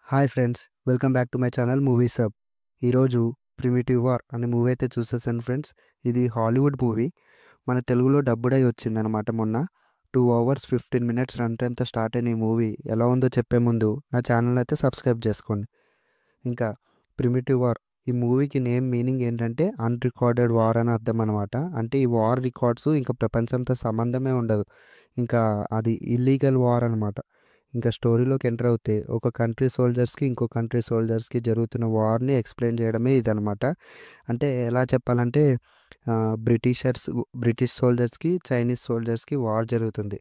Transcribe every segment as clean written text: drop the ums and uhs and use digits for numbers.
Hi friends, welcome back to my channel movies hub. ఈరోజు primitive war అనే movie అయితే చూసేసాను friends. ఇది Hollywood movie. మన తెలుగులో డబ్బుడై వచ్చిందనమాట మొన్న. 2 hours 15 minutes రన్ టైంతో స్టార్ట్ అయిన ఈ మూవీ ఎలా ఉందో చెప్పే ముందు నా ఛానల్ అయితే సబ్స్క్రైబ్ చేసుకోండి. ఇంకా ప్రిమిటివ్ వార్ ఈ మూవీకి నేమ్ మీనింగ్ ఏంటంటే అన్రికార్డెడ్ వార్ అని అర్థం అనమాట. అంటే ఈ వార్ రికార్డ్స్ ఇంకా ప్రపంచంతో సంబంధమే ఉండదు. ఇంకా అది ఇల్లీగల్ వార్ అనమాట. ఇంకా స్టోరీలోకి ఎంటర్ అవుతే ఒక కంట్రీ సోల్జర్స్కి ఇంకో కంట్రీ సోల్జర్స్కి జరుగుతున్న వార్ని ఎక్స్ప్లెయిన్ చేయడమే ఇదనమాట. అంటే ఎలా చెప్పాలంటే బ్రిటిష్ సోల్జర్స్కి చైనీస్ సోల్జర్స్కి వార్ జరుగుతుంది.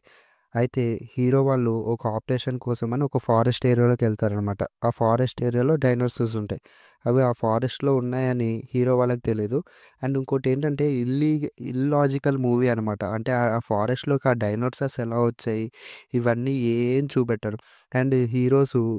అయితే హీరో వాళ్ళు ఒక ఆపరేషన్ కోసమని ఒక ఫారెస్ట్ ఏరియాలోకి వెళ్తారనమాట. ఆ ఫారెస్ట్ ఏరియాలో డైనోసార్స్ ఉంటాయి. అవి ఆ ఫారెస్ట్‌లో ఉన్నాయని హీరో వాళ్ళకి తెలీదు. అండ్ ఇంకోటి ఏంటంటే ఇల్లాజికల్ మూవీ అనమాట. అంటే ఆ ఫారెస్ట్‌లోకి ఆ డైనోసార్స్ ఎలా వచ్చాయి, ఇవన్నీ ఏం చూపెట్టరు. అండ్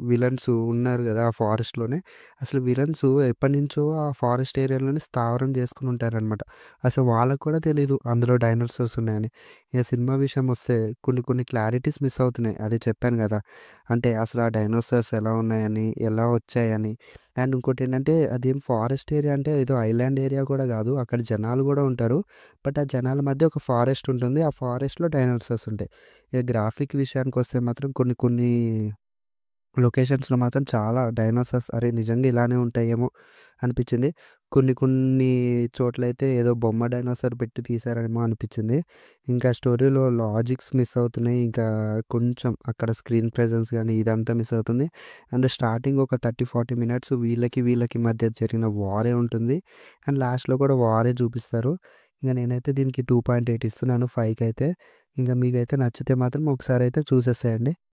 విలన్స్ ఉన్నారు గదా! ఆ ఫారెస్ట్‌లోనే. అసలు విలన్స్ ఎప్పటినుంచో ఆ ఫారెస్ట్ ఏరియాలోనే స్థావరం చేసుకొని ఉంటారనమాట. అసలు వాళ్ళకి కూడా తెలీదు అందులో డైనోసార్స్ ఉన్నాయని. ఇక సినిమా విషయం వస్తే కొన్ని కొన్ని క్లారిటీస్ మిస్ అవుతున్నాయి. అదే చెప్పాను గదా! అంటే అసలు ఆ డైనోసార్స్ ఎలా ఉన్నాయని, ఎలా వచ్చాయని. అండ్ ఇంకోటేంటంటే అదేం ఫారెస్ట్ ఏరియా అంటే ఏదో ఐలాండ్ ఏరియా కూడా గాదు. అక్కడ జనాలు గూడా ఉంటారు. బట్ ఆ జనాల మధ్య ఒక ఫారెస్ట్ ఉంటుంది. ఆ ఫారెస్ట్‌లో డైనోసార్స్ ఉంటాయి. ఇక గ్రాఫిక్ విషయానికొస్తే మాత్రం కొన్ని కొన్ని లొకేషన్స్‌లో మాత్రం చాలా డైనోసార్స్ అరే! నిజంగా ఇలానే ఉంటాయేమో అనిపిచ్చింది. కొన్ని కొన్ని చోట్లయితే ఏదో బొమ్మ డైనోసార్ పెట్టి తీశారేమో అనిపిచ్చింది. ఇంకా స్టోరీలో లాజిక్స్ మిస్ అవుతున్నాయి. ఇంకా కొంచెం అక్కడ స్క్రీన్ ప్రెజెన్స్ గానీ ఇదంతా మిస్ అవుతుంది. అండ్ స్టార్టింగ్ ఒక 30, 40 మినిట్స్ వీళ్ళకి మధ్య జరిగిన వారే ఉంటుంది. అండ్ లాస్ట్‌లో కూడా వారే చూపిస్తారు. ఇంక నేనైతే దీనికి 2.8 ఇస్తున్నాను 5కైతే. ఇంక మీకైతే నచ్చితే మాత్రం ఒకసారయితే చూసేసేయండి.